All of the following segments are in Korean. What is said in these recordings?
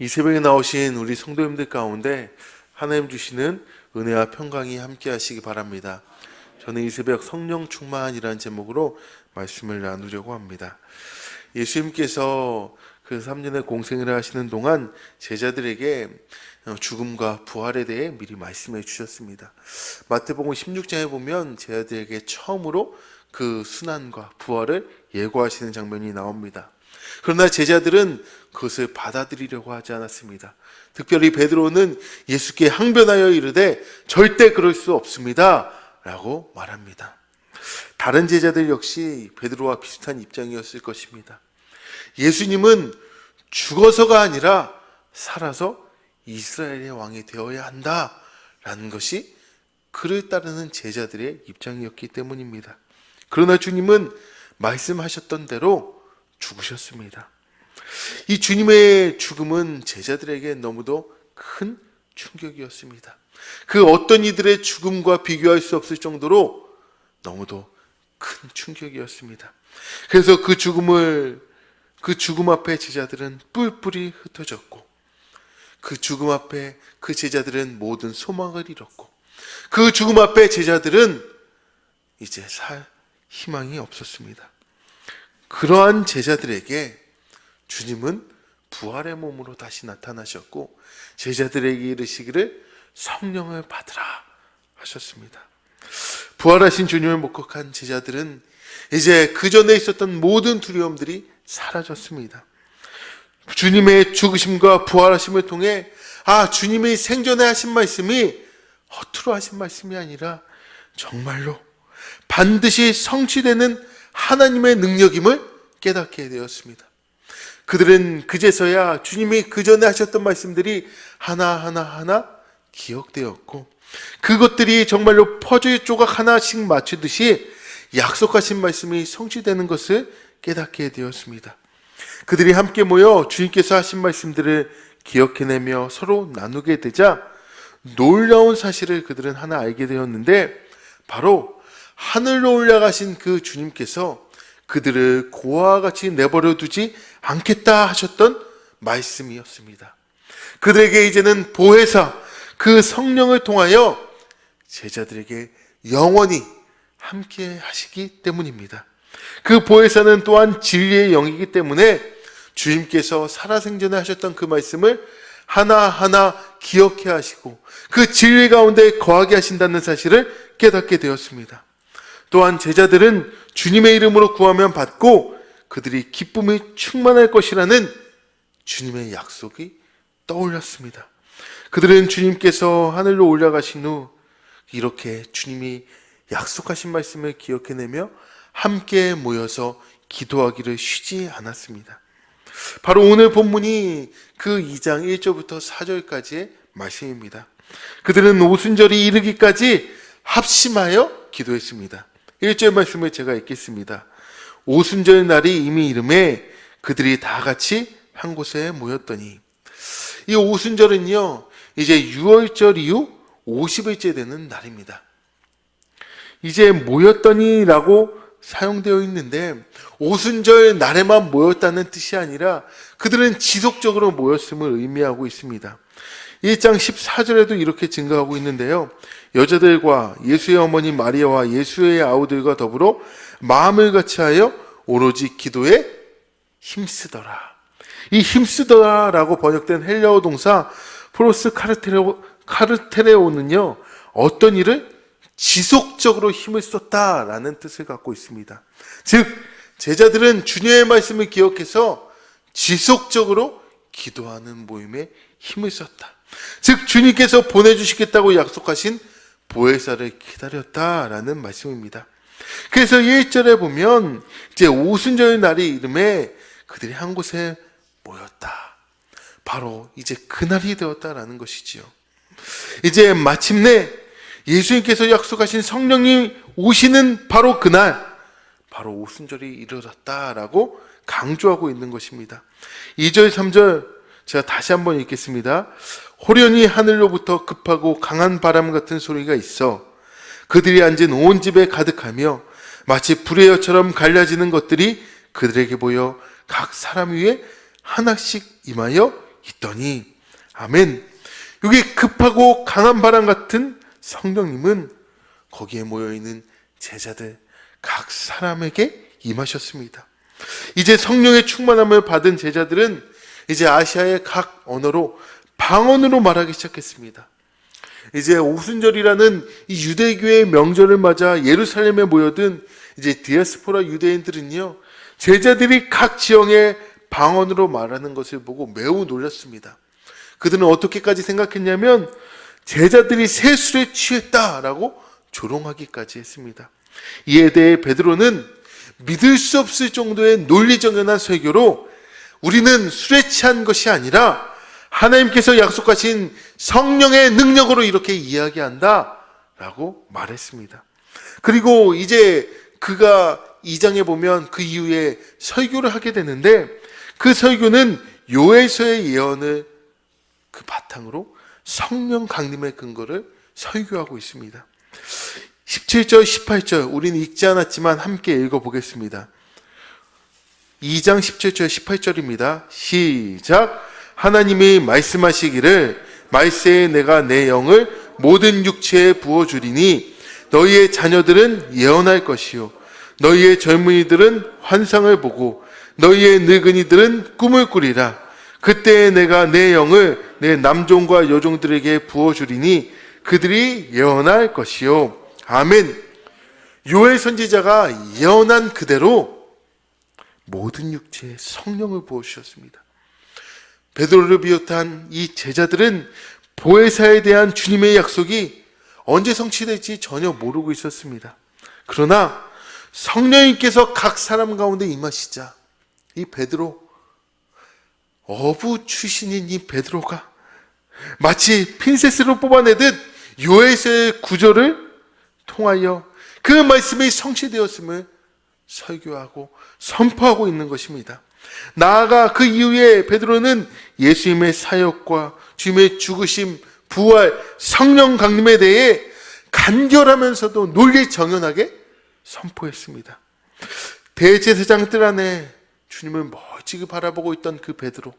이 새벽에 나오신 우리 성도님들 가운데 하나님 주시는 은혜와 평강이 함께 하시기 바랍니다. 저는 이 새벽 성령 충만이라는 제목으로 말씀을 나누려고 합니다. 예수님께서 그 3년의 공생을 하시는 동안 제자들에게 죽음과 부활에 대해 미리 말씀해 주셨습니다. 마태복음 16장에 보면 제자들에게 처음으로 그 순환과 부활을 예고하시는 장면이 나옵니다. 그러나 제자들은 그것을 받아들이려고 하지 않았습니다. 특별히 베드로는 예수께 항변하여 이르되 절대 그럴 수 없습니다 라고 말합니다. 다른 제자들 역시 베드로와 비슷한 입장이었을 것입니다. 예수님은 죽어서가 아니라 살아서 이스라엘의 왕이 되어야 한다라는 것이 그를 따르는 제자들의 입장이었기 때문입니다. 그러나 주님은 말씀하셨던 대로 죽으셨습니다. 이 주님의 죽음은 제자들에게 너무도 큰 충격이었습니다. 그 어떤 이들의 죽음과 비교할 수 없을 정도로 너무도 큰 충격이었습니다. 그래서 그 죽음 앞에 제자들은 뿔뿔이 흩어졌고, 그 죽음 앞에 그 제자들은 모든 소망을 잃었고, 그 죽음 앞에 제자들은 이제 살 희망이 없었습니다. 그러한 제자들에게 주님은 부활의 몸으로 다시 나타나셨고 제자들에게 이르시기를 성령을 받으라 하셨습니다. 부활하신 주님을 목격한 제자들은 이제 그 전에 있었던 모든 두려움들이 사라졌습니다. 주님의 죽으심과 부활하심을 통해 주님의 생전에 하신 말씀이 허투루 하신 말씀이 아니라 정말로 반드시 성취되는 하나님의 능력임을 깨닫게 되었습니다. 그들은 그제서야 주님이 그 전에 하셨던 말씀들이 하나하나 기억되었고, 그것들이 정말로 퍼즐 조각 하나씩 맞추듯이 약속하신 말씀이 성취되는 것을 깨닫게 되었습니다. 그들이 함께 모여 주님께서 하신 말씀들을 기억해내며 서로 나누게 되자 놀라운 사실을 그들은 하나 알게 되었는데, 바로 하늘로 올라가신 그 주님께서 그들을 고아와 같이 내버려 두지 않겠다 하셨던 말씀이었습니다. 그들에게 이제는 보혜사, 그 성령을 통하여 제자들에게 영원히 함께 하시기 때문입니다. 그 보혜사는 또한 진리의 영이기 때문에 주님께서 살아생전에 하셨던 그 말씀을 하나하나 기억해 하시고 그 진리 가운데 거하게 하신다는 사실을 깨닫게 되었습니다. 또한 제자들은 주님의 이름으로 구하면 받고 그들이 기쁨이 충만할 것이라는 주님의 약속이 떠올랐습니다. 그들은 주님께서 하늘로 올라가신 후 이렇게 주님이 약속하신 말씀을 기억해내며 함께 모여서 기도하기를 쉬지 않았습니다. 바로 오늘 본문이 그 2장 1절부터 4절까지의 말씀입니다. 그들은 오순절이 이르기까지 합심하여 기도했습니다. 1절 말씀을 제가 읽겠습니다. 오순절 날이 이미 이름에 그들이 다 같이 한 곳에 모였더니, 이 오순절은요 이제 6월절 이후 50일째 되는 날입니다. 이제 모였더니 라고 사용되어 있는데 오순절 날에만 모였다는 뜻이 아니라 그들은 지속적으로 모였음을 의미하고 있습니다. 1장 14절에도 이렇게 증거하고 있는데요. 여자들과 예수의 어머니 마리아와 예수의 아우들과 더불어 마음을 같이하여 오로지 기도에 힘쓰더라. 이 힘쓰더라라고 번역된 헬라어 동사 프로스 카르테레오는요 어떤 일을 지속적으로 힘을 썼다라는 뜻을 갖고 있습니다. 즉 제자들은 주님의 말씀을 기억해서 지속적으로 기도하는 모임에 힘을 썼다. 즉 주님께서 보내주시겠다고 약속하신 보혜사를 기다렸다라는 말씀입니다. 그래서 1절에 보면 이제 오순절 날이 이름에 그들이 한 곳에 모였다. 바로 이제 그날이 되었다라는 것이지요. 이제 마침내 예수님께서 약속하신 성령이 오시는 바로 그날, 바로 오순절이 이르렀다라고 강조하고 있는 것입니다. 2절 3절 제가 다시 한번 읽겠습니다. 호련히 하늘로부터 급하고 강한 바람 같은 소리가 있어 그들이 앉은 온 집에 가득하며 마치 불의 여처럼 갈라지는 것들이 그들에게 보여 각 사람 위에 하나씩 임하여 있더니. 아멘. 여기 급하고 강한 바람 같은 성령님은 거기에 모여있는 제자들 각 사람에게 임하셨습니다. 이제 성령의 충만함을 받은 제자들은 이제 아시아의 각 언어로 방언으로 말하기 시작했습니다. 이제 오순절이라는 이 유대교의 명절을 맞아 예루살렘에 모여든 이제 디아스포라 유대인들은요, 제자들이 각 지역의 방언으로 말하는 것을 보고 매우 놀랐습니다. 그들은 어떻게까지 생각했냐면 제자들이 새 술에 취했다라고 조롱하기까지 했습니다. 이에 대해 베드로는 믿을 수 없을 정도의 논리정연한 설교로 우리는 술에 취한 것이 아니라 하나님께서 약속하신 성령의 능력으로 이렇게 이야기한다 라고 말했습니다. 그리고 이제 그가 2장에 보면 그 이후에 설교를 하게 되는데, 그 설교는 요엘서의 예언을 그 바탕으로 성령 강림의 근거를 설교하고 있습니다. 17절, 18절 우리는 읽지 않았지만 함께 읽어보겠습니다. 2장 17절, 18절입니다. 시작. 하나님이 말씀하시기를 말세에 내가 내 영을 모든 육체에 부어주리니 너희의 자녀들은 예언할 것이요 너희의 젊은이들은 환상을 보고 너희의 늙은이들은 꿈을 꾸리라. 그때에 내가 내 영을 내 남종과 여종들에게 부어주리니 그들이 예언할 것이요. 아멘. 요엘 선지자가 예언한 그대로 모든 육체에 성령을 부어주셨습니다. 베드로를 비롯한 이 제자들은 보혜사에 대한 주님의 약속이 언제 성취될지 전혀 모르고 있었습니다. 그러나 성령님께서 각 사람 가운데 임하시자 이 베드로, 어부 출신인 이 베드로가 마치 핀셋으로 뽑아내듯 요엘서의 구절을 통하여 그 말씀이 성취되었음을 설교하고 선포하고 있는 것입니다. 나아가 그 이후에 베드로는 예수님의 사역과 주님의 죽으심, 부활, 성령 강림에 대해 간결하면서도 논리정연하게 선포했습니다. 대제사장 뜰 안에 주님을 멀찍이 바라보고 있던 그 베드로,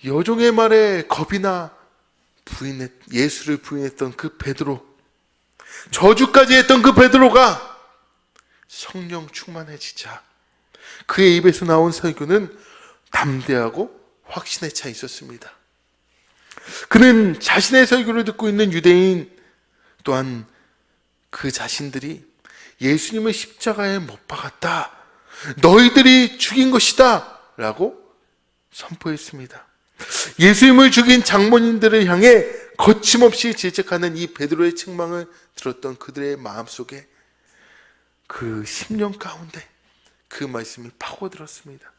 여종의 말에 겁이 나 예수를 부인했던 그 베드로, 저주까지 했던 그 베드로가 성령 충만해지자 그의 입에서 나온 설교는 담대하고 확신에 차 있었습니다. 그는 자신의 설교를 듣고 있는 유대인 또한 그 자신들이 예수님을 십자가에 못 박았다, 너희들이 죽인 것이다 라고 선포했습니다. 예수님을 죽인 장본인들을 향해 거침없이 질책하는 이 베드로의 책망을 들었던 그들의 마음속에 그 심령 가운데 그 말씀이 파고들었습니다.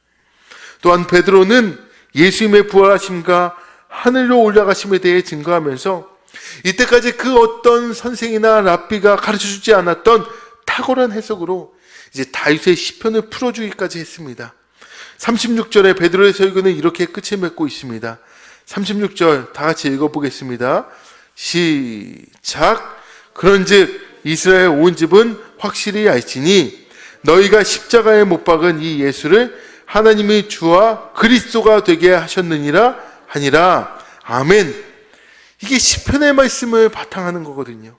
또한 베드로는 예수님의 부활하심과 하늘로 올라가심에 대해 증거하면서 이때까지 그 어떤 선생이나 랍비가 가르쳐주지 않았던 탁월한 해석으로 이제 다윗의 시편을 풀어주기까지 했습니다. 36절에 베드로의 설교는 이렇게 끝을 맺고 있습니다. 36절 다 같이 읽어보겠습니다. 시작. 그런즉 이스라엘 온 집은 확실히 알지니 너희가 십자가에 못 박은 이 예수를 하나님이 주와 그리스도가 되게 하셨느니라 하니라. 아멘. 이게 시편의 말씀을 바탕하는 거거든요.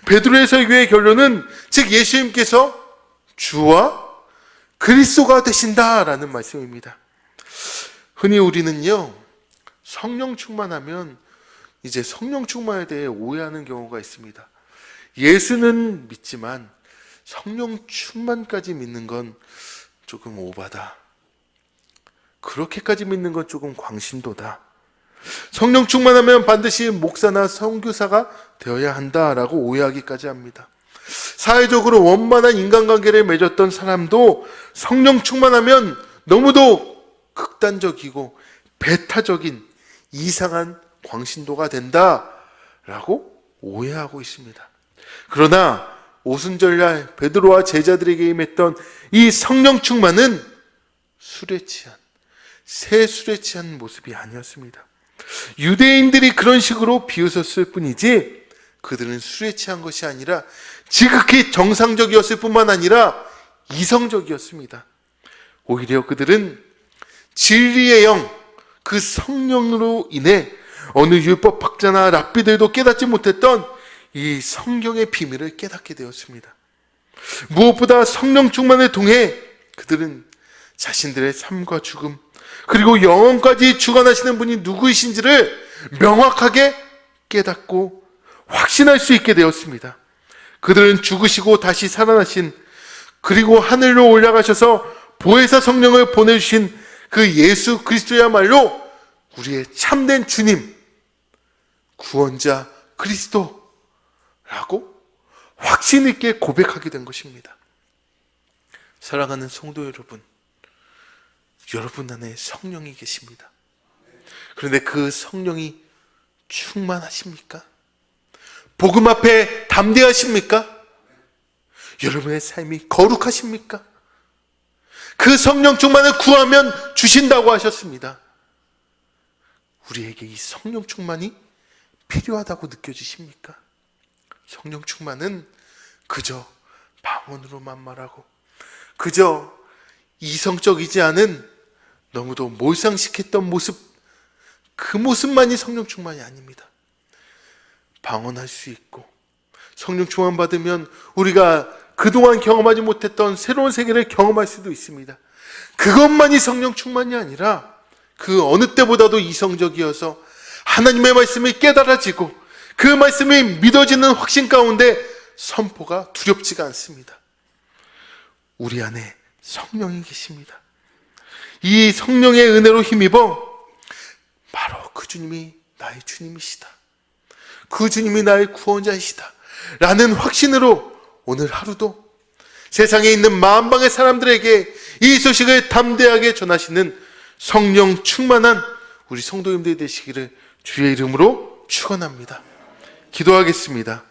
베드로의 설교의 결론은 즉 예수님께서 주와 그리스도가 되신다라는 말씀입니다. 흔히 우리는요, 성령 충만하면 이제 성령 충만에 대해 오해하는 경우가 있습니다. 예수는 믿지만 성령 충만까지 믿는 건 조금 오바다. 그렇게까지 믿는 건 조금 광신도다. 성령 충만하면 반드시 목사나 선교사가 되어야 한다라고 오해하기까지 합니다. 사회적으로 원만한 인간관계를 맺었던 사람도 성령 충만하면 너무도 극단적이고 배타적인 이상한 광신도가 된다라고 오해하고 있습니다. 그러나 오순절날 베드로와 제자들에게 임했던 이 성령 충만은 새 술에 취한 모습이 아니었습니다. 유대인들이 그런 식으로 비웃었을 뿐이지 그들은 술에 취한 것이 아니라 지극히 정상적이었을 뿐만 아니라 이성적이었습니다. 오히려 그들은 진리의 영, 그 성령으로 인해 어느 율법학자나 랍비들도 깨닫지 못했던 이 성경의 비밀을 깨닫게 되었습니다. 무엇보다 성령 충만을 통해 그들은 자신들의 삶과 죽음, 그리고 영원까지 주관하시는 분이 누구이신지를 명확하게 깨닫고 확신할 수 있게 되었습니다. 그들은 죽으시고 다시 살아나신, 그리고 하늘로 올라가셔서 보혜사 성령을 보내주신 그 예수 그리스도야말로 우리의 참된 주님, 구원자 그리스도라고 확신 있게 고백하게 된 것입니다. 사랑하는 성도 여러분, 여러분 안에 성령이 계십니다. 그런데 그 성령이 충만하십니까? 복음 앞에 담대하십니까? 여러분의 삶이 거룩하십니까? 그 성령 충만을 구하면 주신다고 하셨습니다. 우리에게 이 성령 충만이 필요하다고 느껴지십니까? 성령 충만은 그저 방언으로만 말하고, 그저 이성적이지 않은 너무도 몰상식했던 모습, 그 모습만이 성령 충만이 아닙니다. 방언할 수 있고, 성령 충만 받으면 우리가 그동안 경험하지 못했던 새로운 세계를 경험할 수도 있습니다. 그것만이 성령 충만이 아니라 그 어느 때보다도 이성적이어서 하나님의 말씀이 깨달아지고 그 말씀이 믿어지는 확신 가운데 선포가 두렵지가 않습니다. 우리 안에 성령이 계십니다. 이 성령의 은혜로 힘입어 바로 그 주님이 나의 주님이시다, 그 주님이 나의 구원자이시다 라는 확신으로 오늘 하루도 세상에 있는 만방의 사람들에게 이 소식을 담대하게 전하시는 성령 충만한 우리 성도님들이 되시기를 주의 이름으로 축원합니다. 기도하겠습니다.